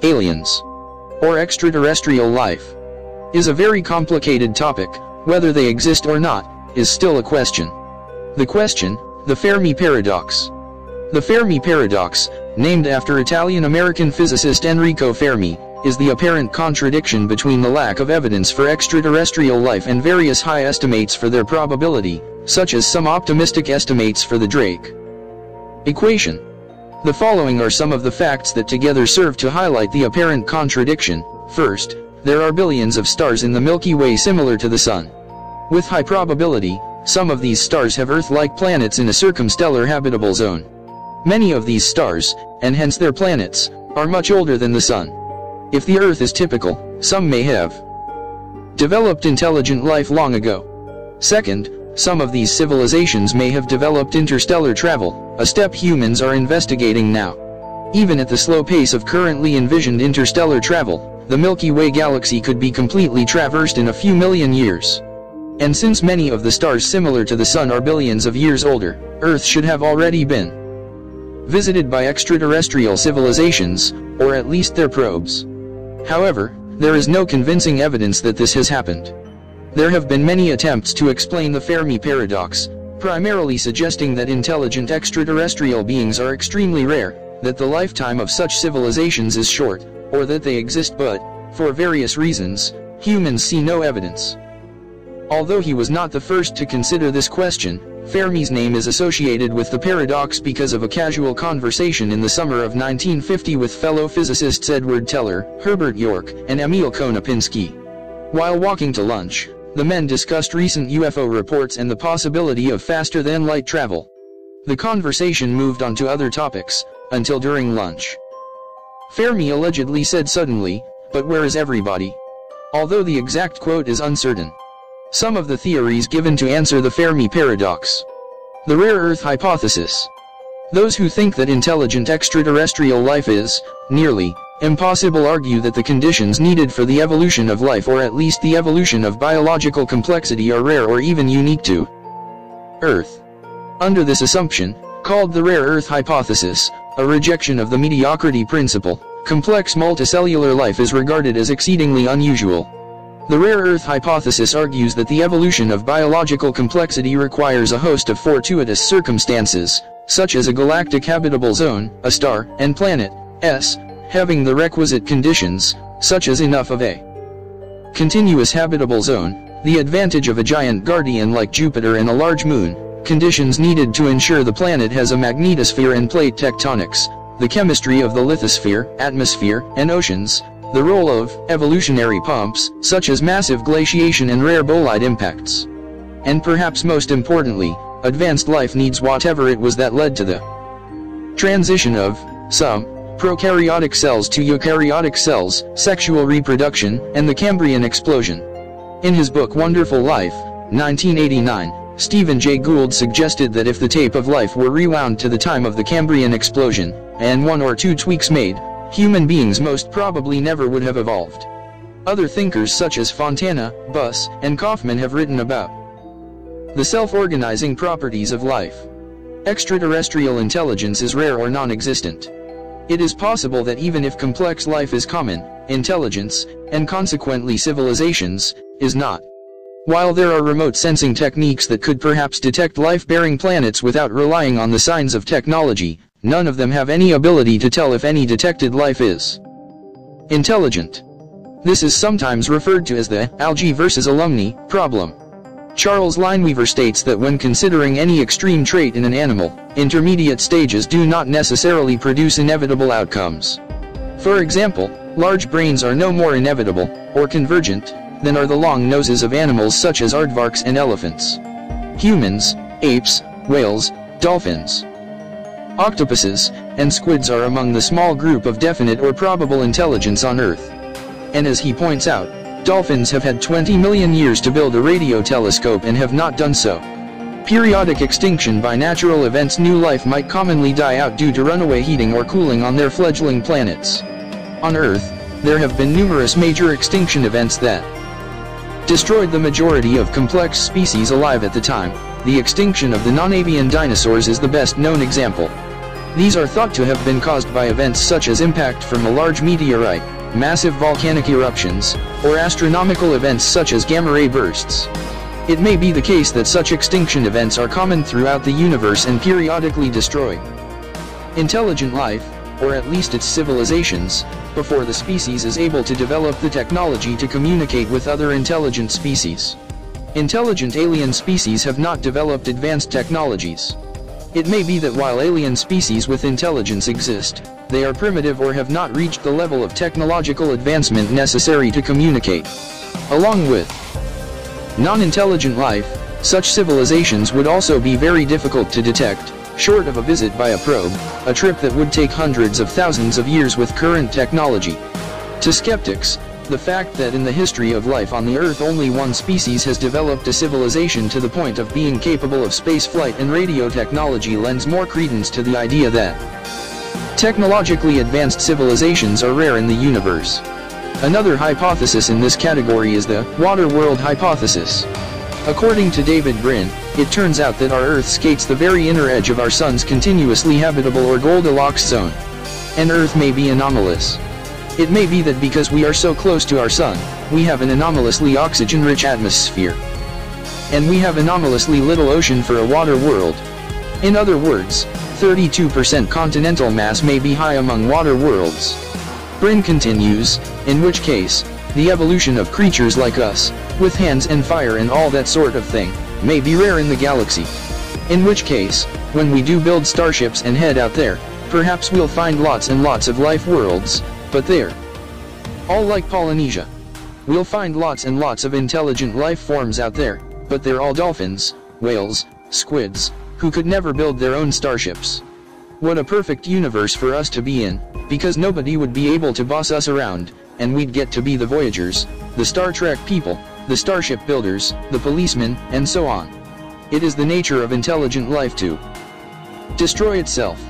aliens, or extraterrestrial life, is a very complicated topic. Whether they exist or not, is still a question. The question, the Fermi paradox. The Fermi paradox, named after Italian-American physicist Enrico Fermi, is the apparent contradiction between the lack of evidence for extraterrestrial life and various high estimates for their probability, such as some optimistic estimates for the Drake equation. The following are some of the facts that together serve to highlight the apparent contradiction. First, there are billions of stars in the Milky Way similar to the Sun. With high probability, some of these stars have Earth-like planets in a circumstellar habitable zone. Many of these stars, and hence their planets, are much older than the Sun. If the Earth is typical, some may have developed intelligent life long ago. Second, some of these civilizations may have developed interstellar travel, a step humans are investigating now. Even at the slow pace of currently envisioned interstellar travel, the Milky Way galaxy could be completely traversed in a few million years. And since many of the stars similar to the Sun are billions of years older, Earth should have already been visited by extraterrestrial civilizations, or at least their probes. However, there is no convincing evidence that this has happened. There have been many attempts to explain the Fermi paradox, primarily suggesting that intelligent extraterrestrial beings are extremely rare, that the lifetime of such civilizations is short, or that they exist but, for various reasons, humans see no evidence. Although he was not the first to consider this question, Fermi's name is associated with the paradox because of a casual conversation in the summer of 1950 with fellow physicists Edward Teller, Herbert York, and Emil Konopinski. While walking to lunch, the men discussed recent UFO reports and the possibility of faster-than-light travel. The conversation moved on to other topics, until during lunch. Fermi allegedly said suddenly, "But where is everybody?" Although the exact quote is uncertain. Some of the theories given to answer the Fermi paradox. The rare Earth hypothesis. Those who think that intelligent extraterrestrial life is nearly impossible argue that the conditions needed for the evolution of life, or at least the evolution of biological complexity, are rare or even unique to Earth. Under this assumption, called the rare Earth hypothesis, a rejection of the mediocrity principle, complex multicellular life is regarded as exceedingly unusual. The rare Earth hypothesis argues that the evolution of biological complexity requires a host of fortuitous circumstances, such as a galactic habitable zone, a star, and planet, having the requisite conditions, such as enough of a continuous habitable zone, the advantage of a giant guardian like Jupiter and a large moon, conditions needed to ensure the planet has a magnetosphere and plate tectonics, the chemistry of the lithosphere, atmosphere, and oceans, the role of evolutionary pumps, such as massive glaciation and rare bolide impacts. And perhaps most importantly, advanced life needs whatever it was that led to the transition of some prokaryotic cells to eukaryotic cells, sexual reproduction, and the Cambrian explosion. In his book Wonderful Life, 1989, Stephen Jay Gould suggested that if the tape of life were rewound to the time of the Cambrian explosion, and one or two tweaks made, human beings most probably never would have evolved. Other thinkers such as Fontana, Buss, and Kaufman have written about the self-organizing properties of life. Extraterrestrial intelligence is rare or non-existent. It is possible that even if complex life is common, intelligence, and consequently civilizations, is not. While there are remote sensing techniques that could perhaps detect life-bearing planets without relying on the signs of technology, none of them have any ability to tell if any detected life is intelligent. This is sometimes referred to as the algae versus alumni problem. Charles Lineweaver states that when considering any extreme trait in an animal, intermediate stages do not necessarily produce inevitable outcomes. For example, large brains are no more inevitable, or convergent, than are the long noses of animals such as aardvarks and elephants. Humans, apes, whales, dolphins, octopuses, and squids are among the small group of definite or probable intelligence on Earth. And as he points out, dolphins have had 20 million years to build a radio telescope and have not done so. Periodic extinction by natural events. New life might commonly die out due to runaway heating or cooling on their fledgling planets. On Earth, there have been numerous major extinction events that destroyed the majority of complex species alive at the time. The extinction of the non-avian dinosaurs is the best known example. These are thought to have been caused by events such as impact from a large meteorite, massive volcanic eruptions, or astronomical events such as gamma-ray bursts. It may be the case that such extinction events are common throughout the universe and periodically destroy intelligent life, or at least its civilizations, before the species is able to develop the technology to communicate with other intelligent species. Intelligent alien species have not developed advanced technologies. It may be that while alien species with intelligence exist, they are primitive or have not reached the level of technological advancement necessary to communicate. Along with non-intelligent life, such civilizations would also be very difficult to detect, short of a visit by a probe, a trip that would take hundreds of thousands of years with current technology. To skeptics, the fact that in the history of life on the Earth only one species has developed a civilization to the point of being capable of spaceflight and radio technology lends more credence to the idea that technologically advanced civilizations are rare in the universe. Another hypothesis in this category is the water world hypothesis. According to David Brin, it turns out that our Earth skates the very inner edge of our Sun's continuously habitable or Goldilocks zone. And Earth may be anomalous. It may be that because we are so close to our Sun, we have an anomalously oxygen-rich atmosphere. And we have anomalously little ocean for a water world. In other words, 32% continental mass may be high among water worlds. Brin continues, in which case, the evolution of creatures like us, with hands and fire and all that sort of thing, may be rare in the galaxy. In which case, when we do build starships and head out there, perhaps we'll find lots and lots of life worlds, but they're all like Polynesia. We'll find lots and lots of intelligent life forms out there, but they're all dolphins, whales, squids, who could never build their own starships. What a perfect universe for us to be in, because nobody would be able to boss us around, and we'd get to be the Voyagers, the Star Trek people, the starship builders, the policemen, and so on. It is the nature of intelligent life to destroy itself.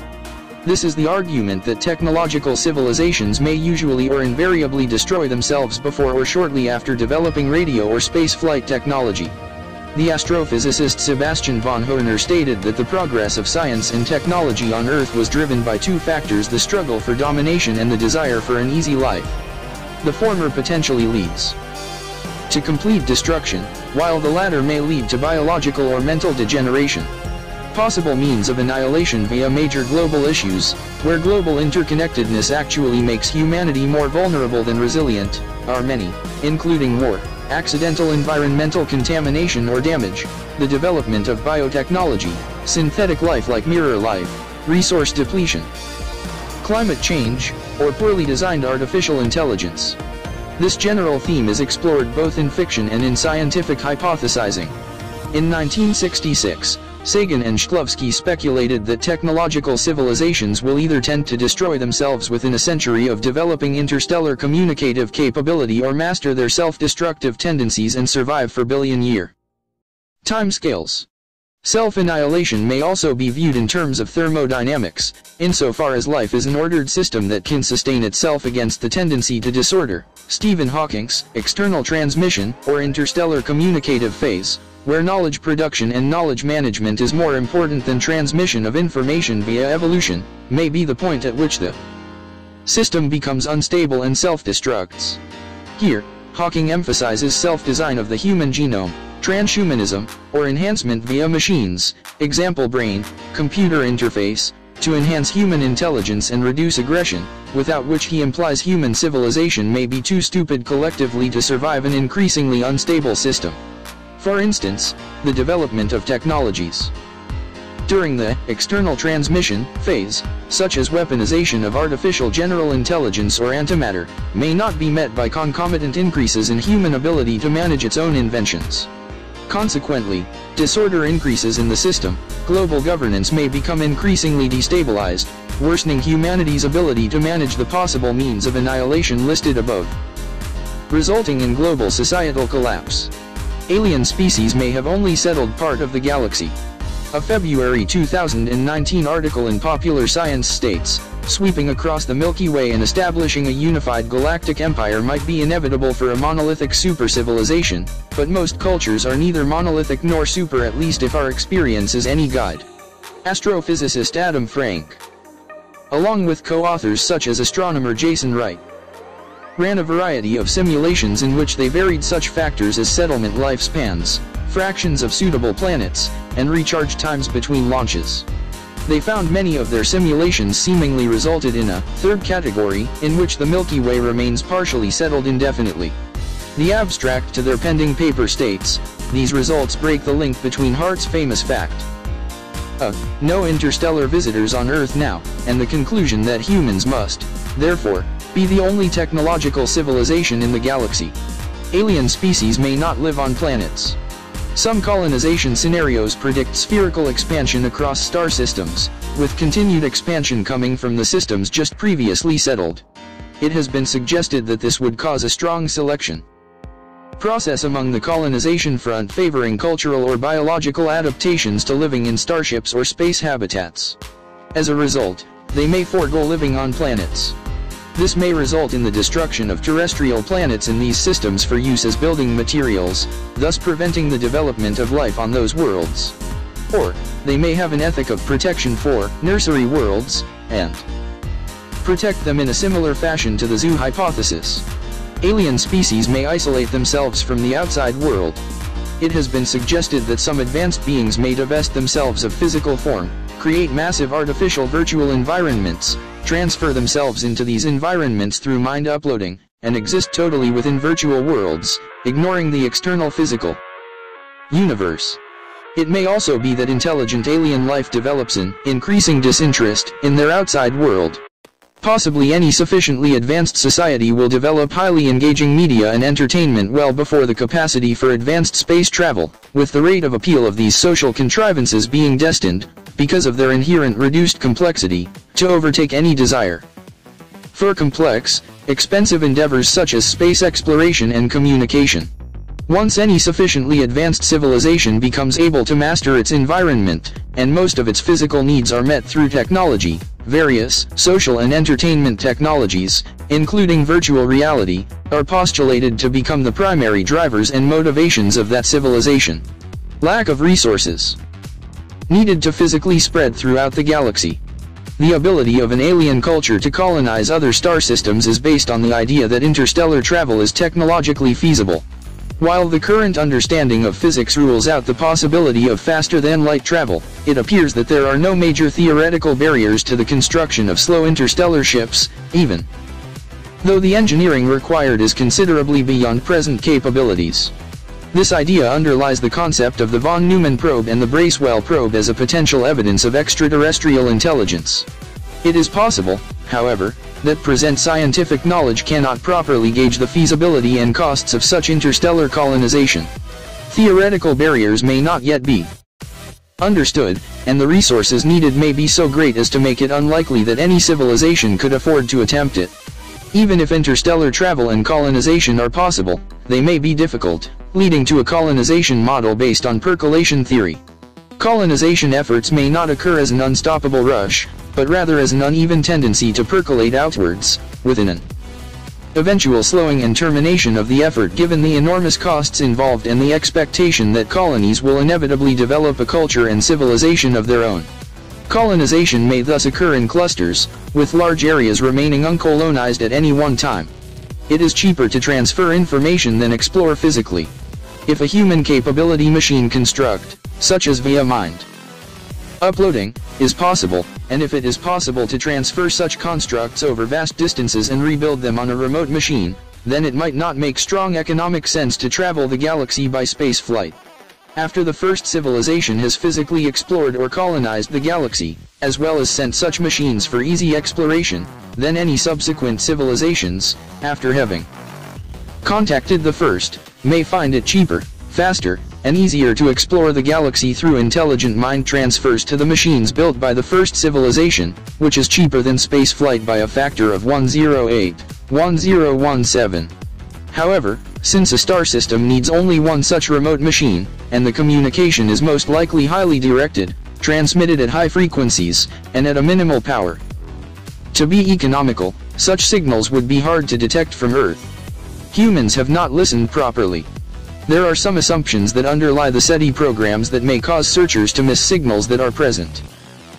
This is the argument that technological civilizations may usually or invariably destroy themselves before or shortly after developing radio or spaceflight technology. The astrophysicist Sebastian von Hoerner stated that the progress of science and technology on Earth was driven by two factors: the struggle for domination and the desire for an easy life. The former potentially leads to complete destruction, while the latter may lead to biological or mental degeneration. Possible means of annihilation via major global issues, where global interconnectedness actually makes humanity more vulnerable than resilient, are many, including war, accidental environmental contamination or damage, the development of biotechnology, synthetic life like mirror life, resource depletion, climate change, or poorly designed artificial intelligence. This general theme is explored both in fiction and in scientific hypothesizing. In 1966, Sagan and Shklovsky speculated that technological civilizations will either tend to destroy themselves within a century of developing interstellar communicative capability or master their self-destructive tendencies and survive for billion-year timescales. Self-annihilation may also be viewed in terms of thermodynamics, insofar as life is an ordered system that can sustain itself against the tendency to disorder. Stephen Hawking's external transmission, or interstellar communicative phase, where knowledge production and knowledge management is more important than transmission of information via evolution, may be the point at which the system becomes unstable and self-destructs. Here, Hawking emphasizes self-design of the human genome, transhumanism, or enhancement via machines, example brain, computer interface, to enhance human intelligence and reduce aggression, without which he implies human civilization may be too stupid collectively to survive an increasingly unstable system. For instance, the development of technologies during the external transmission phase, such as weaponization of artificial general intelligence or antimatter, may not be met by concomitant increases in human ability to manage its own inventions. Consequently, disorder increases in the system, global governance may become increasingly destabilized, worsening humanity's ability to manage the possible means of annihilation listed above, resulting in global societal collapse. Alien species may have only settled part of the galaxy. A February 2019 article in Popular Science states, sweeping across the Milky Way and establishing a unified galactic empire might be inevitable for a monolithic super-civilization, but most cultures are neither monolithic nor super, at least if our experience is any guide. Astrophysicist Adam Frank along with co-authors such as astronomer Jason Wright, ran a variety of simulations in which they varied such factors as settlement lifespans, fractions of suitable planets, and recharge times between launches. They found many of their simulations seemingly resulted in a third category, in which the Milky Way remains partially settled indefinitely. The abstract to their pending paper states, these results break the link between Hart's famous fact, no interstellar visitors on Earth now, and the conclusion that humans must, therefore, be the only technological civilization in the galaxy. Alien species may not live on planets. Some colonization scenarios predict spherical expansion across star systems, with continued expansion coming from the systems just previously settled. It has been suggested that this would cause a strong selection process among the colonization front, favoring cultural or biological adaptations to living in starships or space habitats. As a result, they may forego living on planets. This may result in the destruction of terrestrial planets in these systems for use as building materials, thus preventing the development of life on those worlds. Or, they may have an ethic of protection for nursery worlds, and protect them in a similar fashion to the zoo hypothesis. Alien species may isolate themselves from the outside world. It has been suggested that some advanced beings may divest themselves of physical form, create massive artificial virtual environments, transfer themselves into these environments through mind uploading, and exist totally within virtual worlds, ignoring the external physical universe. It may also be that intelligent alien life develops an increasing disinterest in their outside world. Possibly any sufficiently advanced society will develop highly engaging media and entertainment well before the capacity for advanced space travel, with the rate of appeal of these social contrivances being destined, because of their inherent reduced complexity, to overtake any desire for complex, expensive endeavors such as space exploration and communication. Once any sufficiently advanced civilization becomes able to master its environment, and most of its physical needs are met through technology, various social and entertainment technologies, including virtual reality, are postulated to become the primary drivers and motivations of that civilization. Lack of resources needed to physically spread throughout the galaxy. The ability of an alien culture to colonize other star systems is based on the idea that interstellar travel is technologically feasible. While the current understanding of physics rules out the possibility of faster-than-light travel, it appears that there are no major theoretical barriers to the construction of slow interstellar ships, even though the engineering required is considerably beyond present capabilities. This idea underlies the concept of the von Neumann probe and the Bracewell probe as a potential evidence of extraterrestrial intelligence. It is possible, however, that present scientific knowledge cannot properly gauge the feasibility and costs of such interstellar colonization. Theoretical barriers may not yet be understood, and the resources needed may be so great as to make it unlikely that any civilization could afford to attempt it. Even if interstellar travel and colonization are possible, they may be difficult, leading to a colonization model based on percolation theory. Colonization efforts may not occur as an unstoppable rush, but rather as an uneven tendency to percolate outwards, within an eventual slowing and termination of the effort given the enormous costs involved and the expectation that colonies will inevitably develop a culture and civilization of their own. Colonization may thus occur in clusters, with large areas remaining uncolonized at any one time. It is cheaper to transfer information than explore physically. If a human capability machine construct, such as via mind uploading, is possible, and if it is possible to transfer such constructs over vast distances and rebuild them on a remote machine, then it might not make strong economic sense to travel the galaxy by space flight. After the first civilization has physically explored or colonized the galaxy, as well as sent such machines for easy exploration, then any subsequent civilizations, after having contacted the first, may find it cheaper, faster, and easier to explore the galaxy through intelligent mind transfers to the machines built by the first civilization, which is cheaper than spaceflight by a factor of 108-1017. However, since a star system needs only one such remote machine, and the communication is most likely highly directed, transmitted at high frequencies, and at a minimal power, to be economical, such signals would be hard to detect from Earth. Humans have not listened properly. There are some assumptions that underlie the SETI programs that may cause searchers to miss signals that are present.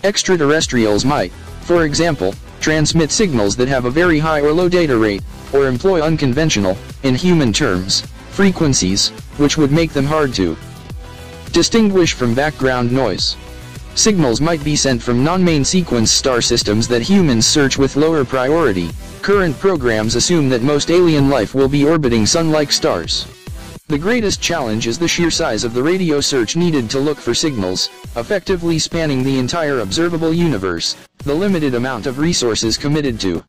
Extraterrestrials might, for example, transmit signals that have a very high or low data rate, or employ unconventional, in human terms, frequencies, which would make them hard to distinguish from background noise. Signals might be sent from non-main sequence star systems that humans search with lower priority. Current programs assume that most alien life will be orbiting sun-like stars. The greatest challenge is the sheer size of the radio search needed to look for signals, effectively spanning the entire observable universe, the limited amount of resources committed to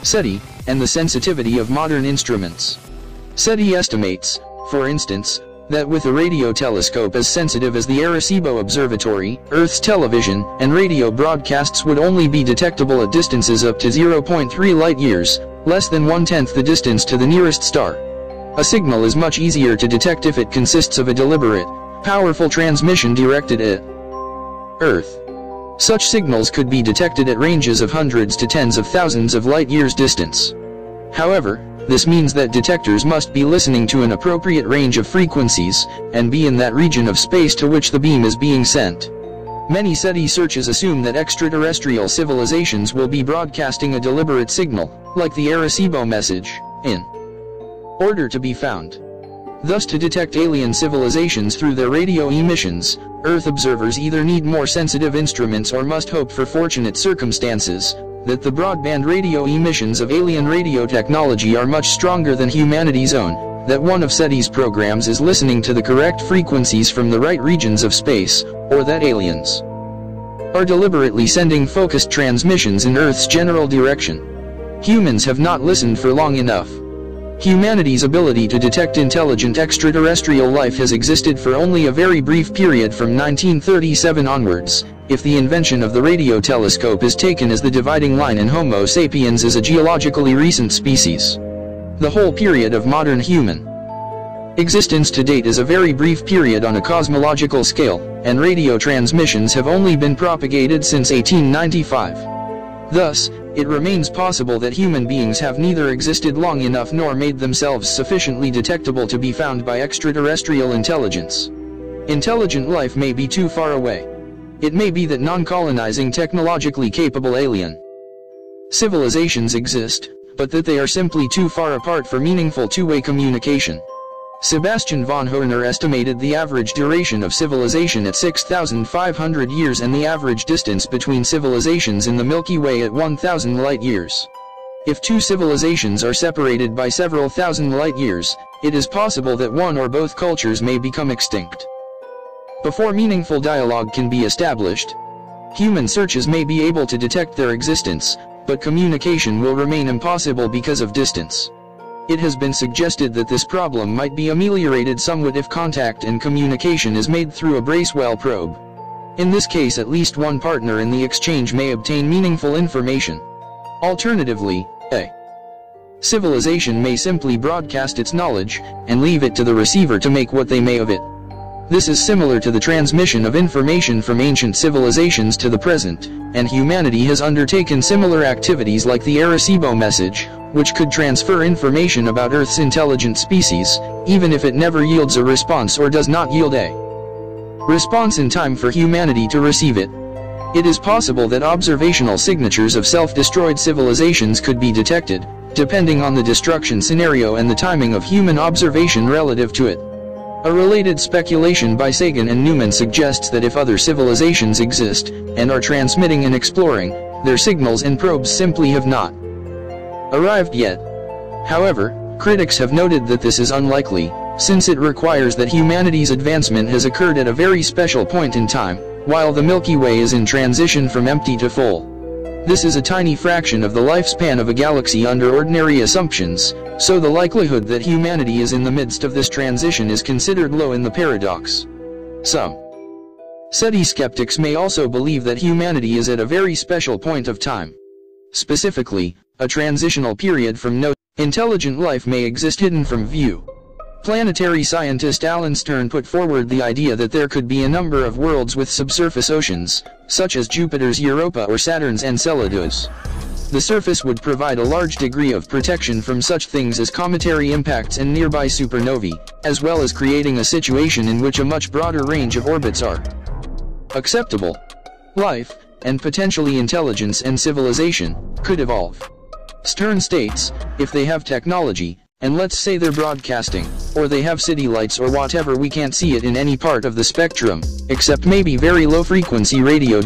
SETI, and the sensitivity of modern instruments. SETI estimates, for instance, that with a radio telescope as sensitive as the Arecibo Observatory, Earth's television and radio broadcasts would only be detectable at distances up to 0.3 light-years, less than 1/10 the distance to the nearest star. A signal is much easier to detect if it consists of a deliberate, powerful transmission directed at Earth. Such signals could be detected at ranges of hundreds to tens of thousands of light-years distance. However, this means that detectors must be listening to an appropriate range of frequencies, and be in that region of space to which the beam is being sent. Many SETI searches assume that extraterrestrial civilizations will be broadcasting a deliberate signal, like the Arecibo message, in order to be found. Thus, to detect alien civilizations through their radio emissions, Earth observers either need more sensitive instruments or must hope for fortunate circumstances, that the broadband radio emissions of alien radio technology are much stronger than humanity's own, that one of SETI's programs is listening to the correct frequencies from the right regions of space, or that aliens are deliberately sending focused transmissions in Earth's general direction. Humans have not listened for long enough. Humanity's ability to detect intelligent extraterrestrial life has existed for only a very brief period from 1937 onwards, if the invention of the radio telescope is taken as the dividing line, and Homo sapiens is a geologically recent species. The whole period of modern human existence to date is a very brief period on a cosmological scale, and radio transmissions have only been propagated since 1895. Thus, it remains possible that human beings have neither existed long enough nor made themselves sufficiently detectable to be found by extraterrestrial intelligence. Intelligent life may be too far away. It may be that non-colonizing technologically capable alien civilizations exist, but that they are simply too far apart for meaningful two-way communication. Sebastian von Hoerner estimated the average duration of civilization at 6,500 years and the average distance between civilizations in the Milky Way at 1,000 light-years. If two civilizations are separated by several thousand light-years, it is possible that one or both cultures may become extinct. Before meaningful dialogue can be established, human searches may be able to detect their existence, but communication will remain impossible because of distance. It has been suggested that this problem might be ameliorated somewhat if contact and communication is made through a Bracewell probe. In this case, at least one partner in the exchange may obtain meaningful information. Alternatively, a civilization may simply broadcast its knowledge, and leave it to the receiver to make what they may of it. This is similar to the transmission of information from ancient civilizations to the present, and humanity has undertaken similar activities like the Arecibo message, which could transfer information about Earth's intelligent species, even if it never yields a response or does not yield a response in time for humanity to receive it. It is possible that observational signatures of self-destroyed civilizations could be detected, depending on the destruction scenario and the timing of human observation relative to it. A related speculation by Sagan and Newman suggests that if other civilizations exist, and are transmitting and exploring, their signals and probes simply have not arrived yet. However, critics have noted that this is unlikely, since it requires that humanity's advancement has occurred at a very special point in time, while the Milky Way is in transition from empty to full. This is a tiny fraction of the lifespan of a galaxy under ordinary assumptions, so the likelihood that humanity is in the midst of this transition is considered low in the paradox. Some SETI skeptics may also believe that humanity is at a very special point of time. Specifically, a transitional period from no intelligent life may exist hidden from view. Planetary scientist Alan Stern put forward the idea that there could be a number of worlds with subsurface oceans, such as Jupiter's Europa or Saturn's Enceladus. The surface would provide a large degree of protection from such things as cometary impacts and nearby supernovae, as well as creating a situation in which a much broader range of orbits are acceptable. Life, and potentially intelligence and civilization, could evolve. Stern states, if they have technology, and let's say they're broadcasting, or they have city lights or whatever, we can't see it in any part of the spectrum, except maybe very low frequency radio.